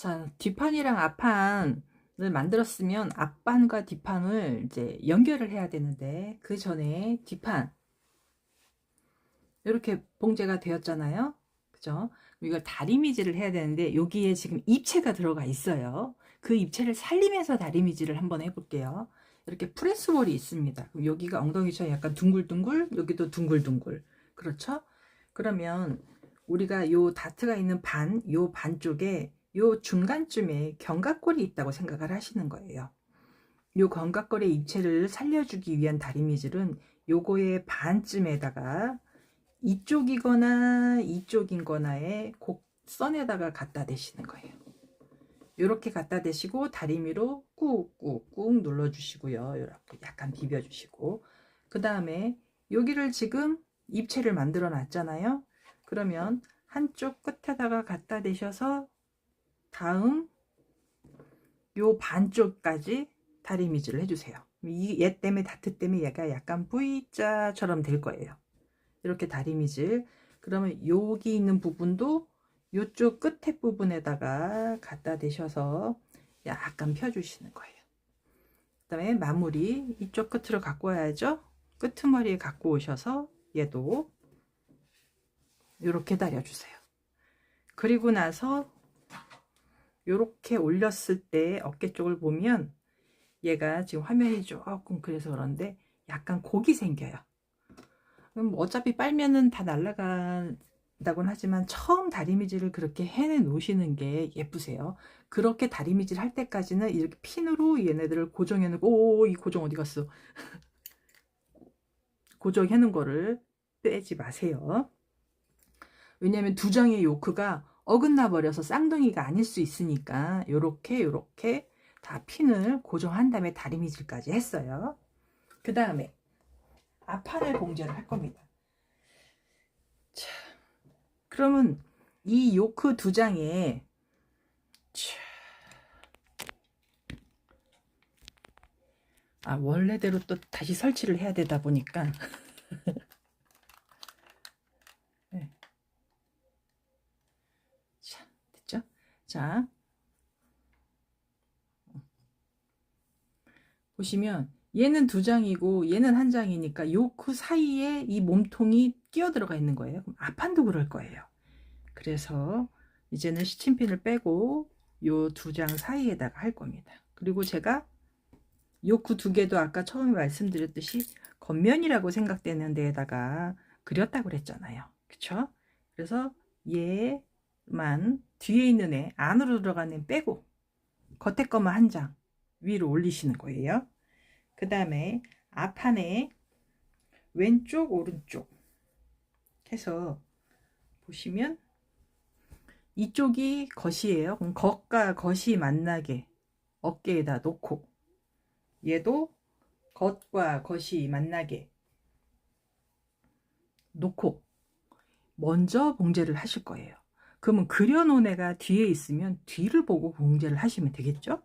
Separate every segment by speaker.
Speaker 1: 자, 뒷판이랑 앞판을 만들었으면 앞판과 뒷판을 이제 연결을 해야 되는데, 그 전에 뒷판 이렇게 봉제가 되었잖아요. 그죠? 이걸 다리미질을 해야 되는데, 여기에 지금 입체가 들어가 있어요. 그 입체를 살리면서 다리미질을 한번 해볼게요. 이렇게 프레스볼이 있습니다. 그럼 여기가 엉덩이처럼 약간 둥글둥글, 여기도 둥글둥글. 그렇죠? 그러면 우리가 요 다트가 있는 요 반 쪽에 요 중간쯤에 견갑골이 있다고 생각을 하시는 거예요. 요 견갑골의 입체를 살려주기 위한 다리미질은 요거의 반쯤에다가 이쪽이거나 이쪽인거나의 곡선에다가 갖다 대시는 거예요. 이렇게 갖다 대시고 다리미로 꾹꾹꾹 눌러주시고요. 이렇게 약간 비벼주시고, 그 다음에 여기를 지금 입체를 만들어 놨잖아요. 그러면 한쪽 끝에다가 갖다 대셔서 다음 요 반쪽까지 다리미질을 해주세요. 얘 때문에, 다트 때문에 얘가 약간 V자처럼 될 거예요. 이렇게 다리미질. 그러면 여기 있는 부분도 이쪽 끝에 부분에다가 갖다 대셔서 약간 펴주시는 거예요. 그 다음에 마무리 이쪽 끝으로 갖고 와야죠. 끄트머리에 갖고 오셔서 얘도 이렇게 다려주세요. 그리고 나서 이렇게 올렸을 때 어깨 쪽을 보면 얘가 지금 화면이 조금 그래서 그런데 약간 곡이 생겨요. 그럼 어차피 빨면은 다 날아간다고는 하지만 처음 다리미질을 그렇게 해내 놓으시는 게 예쁘세요. 그렇게 다리미질 할 때까지는 이렇게 핀으로 얘네들을 고정해 놓고, 오, 이 고정 어디 갔어? 고정해 놓은 거를 빼지 마세요. 왜냐면 두 장의 요크가 어긋나 버려서 쌍둥이가 아닐 수 있으니까 요렇게 다 핀을 고정한 다음에 다리미질까지 했어요. 그 다음에 앞판을 봉제를 할 겁니다. 자, 그러면 이 요크 두 장에 원래대로 또 다시 설치를 해야 되다 보니까 네. 자, 됐죠? 자, 보시면 얘는 두 장이고 얘는 한 장이니까 요크 사이에 이 몸통이 끼어 들어가 있는 거예요. 그럼 앞판도 그럴 거예요. 그래서 이제는 시침핀을 빼고 요 두 장 사이에다가 할 겁니다. 그리고 제가 요크 두 개도 아까 처음에 말씀드렸듯이 겉면이라고 생각되는 데에다가 그렸다고 그랬잖아요. 그쵸? 그래서 얘만 뒤에 있는 애, 안으로 들어가는 애 빼고 겉에 것만 한 장 위로 올리시는 거예요. 그 다음에 앞판에 왼쪽 오른쪽 해서 보시면 이쪽이 겉이에요. 그럼 겉과 겉이 만나게 어깨에다 놓고, 얘도 겉과 겉이 만나게 놓고 먼저 봉제를 하실 거예요. 그러면 그려놓은 애가 뒤에 있으면 뒤를 보고 봉제를 하시면 되겠죠?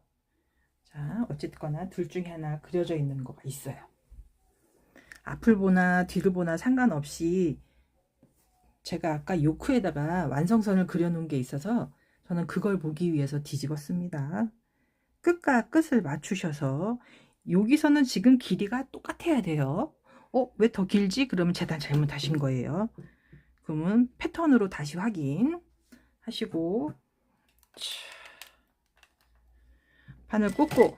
Speaker 1: 자, 어쨌거나 둘 중에 하나 그려져 있는 거가 있어요. 앞을 보나 뒤를 보나 상관없이 제가 아까 요크에다가 완성선을 그려놓은 게 있어서 저는 그걸 보기 위해서 뒤집었습니다. 끝과 끝을 맞추셔서 여기서는 지금 길이가 똑같아야 돼요. 왜 더 길지? 그러면 재단 잘못하신 거예요. 그러면 패턴으로 다시 확인하시고 판을 꽂고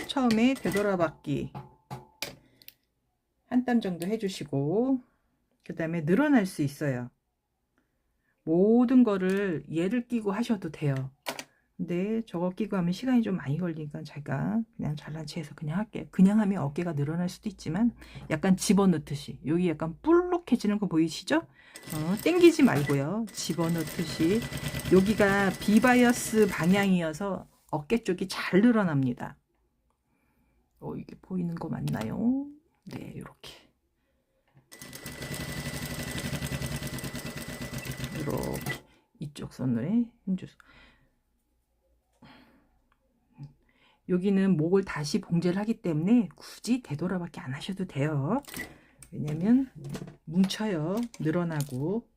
Speaker 1: 처음에 되돌아받기 한 땀 정도 해주시고, 그 다음에 늘어날 수 있어요. 모든 거를 얘를 끼고 하셔도 돼요. 근데 저거 끼고 하면 시간이 좀 많이 걸리니까 제가 그냥 잘난 체해서 그냥 할게요. 그냥 하면 어깨가 늘어날 수도 있지만 약간 집어넣듯이, 여기 약간 볼록해지는 거 보이시죠? 땡기지 말고요. 집어넣듯이. 여기가 비바이어스 방향이어서 어깨 쪽이 잘 늘어납니다. 이게 보이는 거 맞나요? 네, 이렇게 이쪽 손에 힘주세요. 여기는 목을 다시 봉제를 하기 때문에 굳이 되돌아밖에 안 하셔도 돼요. 왜냐면 뭉쳐요. 늘어나고.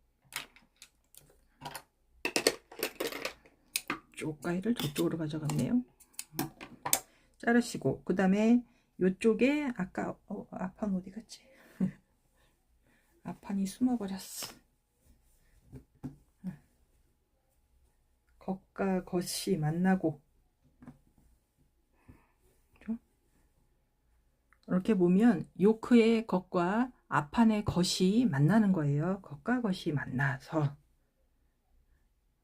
Speaker 1: 쪽가위를 저쪽으로 가져갔네요. 자르시고, 그 다음에 요쪽에 아까 앞판 어디 갔지? 앞판이 숨어버렸어. 겉과 겉이 만나고, 이렇게 보면 요크의 겉과 앞판의 겉이 만나는 거예요. 겉과 겉이 만나서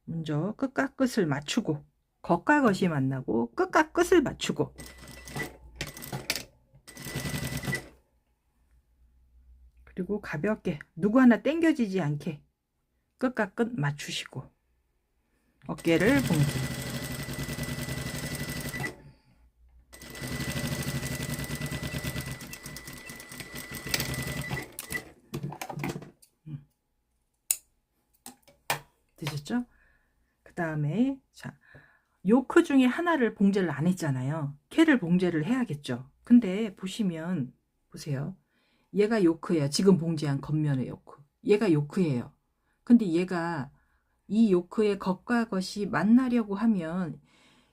Speaker 1: 먼저 끝과 끝을 맞추고, 겉과 겉이 만나고 끝과 끝을 맞추고, 그리고 가볍게 누구 하나 당겨지지 않게 끝과 끝 맞추시고, 어깨를 봉지, 되셨죠? 그 다음에 자, 요크 중에 하나를 봉제를 안 했잖아요. 걔를 봉제를 해야겠죠. 근데 보시면 보세요. 얘가 요크예요. 지금 봉제한 겉면의 요크. 얘가 요크예요. 근데 얘가 이 요크의 겉과 겉이 만나려고 하면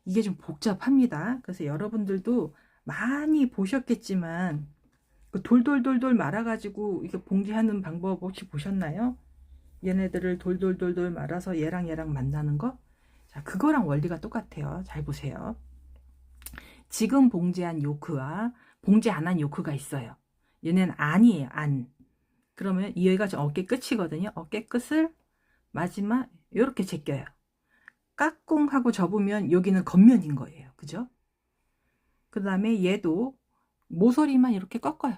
Speaker 1: 이게 좀 복잡합니다. 그래서 여러분들도 많이 보셨겠지만 그 돌돌돌돌 말아가지고 이게 봉제하는 방법 혹시 보셨나요? 얘네들을 돌돌돌돌 말아서 얘랑 얘랑 만나는 거? 자, 그거랑 원리가 똑같아요. 잘 보세요. 지금 봉제한 요크와 봉제 안 한 요크가 있어요. 얘는 안이에요. 안. 그러면 얘가 어깨 끝이거든요. 어깨 끝을 마지막 이렇게 제껴요. 까꿍 하고 접으면 여기는 겉면인 거예요. 그죠? 그 다음에 얘도 모서리만 이렇게 꺾어요.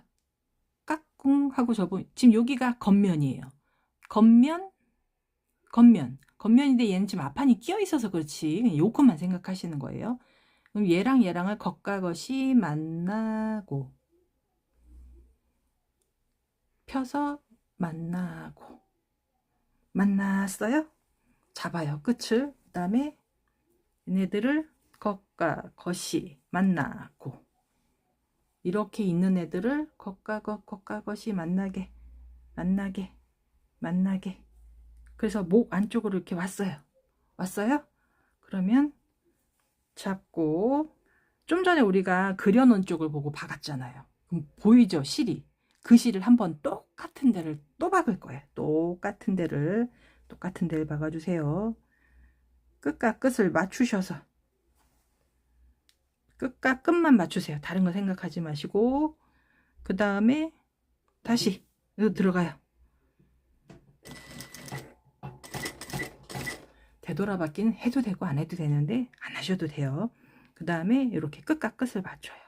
Speaker 1: 까꿍 하고 접으면 지금 여기가 겉면이에요. 겉면, 겉면인데 얘는 지금 앞판이 끼어 있어서 그렇지. 요것만 생각하시는 거예요. 그럼 얘랑 얘랑을 겉과 겉이 만나고 펴서 만나고 만났어요? 잡아요. 끝을. 그 다음에 얘네들을 겉과 겉이 만나고 이렇게 있는 애들을 겉과 겉이 만나게 그래서 목 안쪽으로 이렇게 왔어요? 그러면 잡고 좀 전에 우리가 그려놓은 쪽을 보고 박았잖아요. 그럼 보이죠? 실이. 그 실을 한번 똑같은 데를 또 박을 거예요. 똑같은 데를 박아주세요. 끝과 끝을 맞추셔서 끝과 끝만 맞추세요. 다른 거 생각하지 마시고 그 다음에 다시 여기 들어가요. 되돌아받기는 해도 되고 안 해도 되는데 안 하셔도 돼요. 그 다음에 이렇게 끝과 끝을 맞춰요.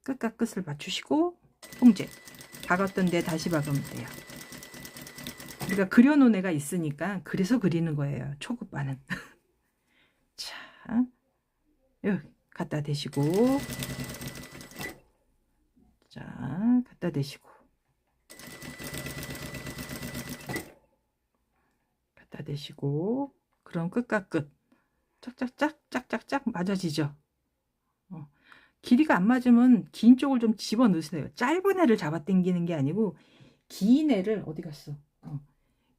Speaker 1: 끝과 끝을 맞추시고 봉제 박았던 데 다시 박으면 돼요. 우리가 그려놓은 애가 있으니까 그래서 그리는 거예요. 초급반은. 자, 여기 갖다 대시고 자, 갖다 대시고 갖다 대시고 그럼 끝과 끝 짝짝짝 맞아지죠. 길이가 안 맞으면 긴 쪽을 좀 집어 넣으세요. 짧은 애를 잡아 당기는 게 아니고 긴 애를 어디 갔어?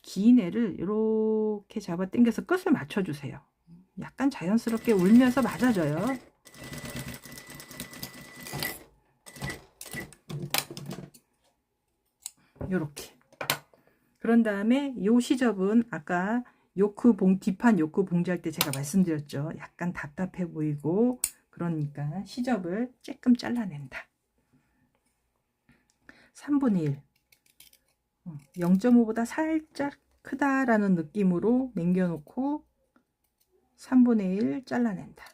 Speaker 1: 긴 애를 이렇게 잡아 당겨서 끝을 맞춰 주세요. 약간 자연스럽게 울면서 맞아줘요. 요렇게. 그런 다음에 요 시접은 아까 뒷판 요크 봉지할 때 제가 말씀드렸죠. 약간 답답해 보이고 그러니까 시접을 조금 잘라낸다. 3분의 1 0.5보다 살짝 크다라는 느낌으로 남겨놓고 3분의 1 잘라낸다.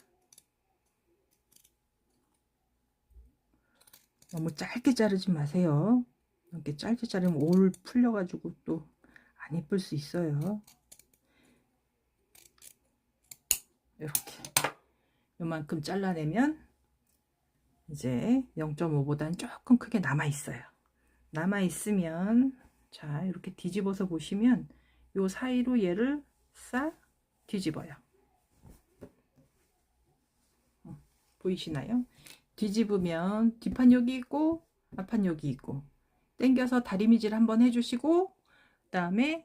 Speaker 1: 너무 짧게 자르지 마세요. 이렇게 짧게 자르면 올 풀려가지고 또 안 예쁠 수 있어요. 이렇게 요만큼 잘라내면 이제 0.5보다는 조금 크게 남아 있어요. 남아 있으면 자 이렇게 뒤집어서 보시면 요 사이로 얘를 싹 뒤집어요. 보이시나요? 뒤집으면 뒷판 여기 있고 앞판 여기 있고 당겨서 다리미질 한번 해주시고 그 다음에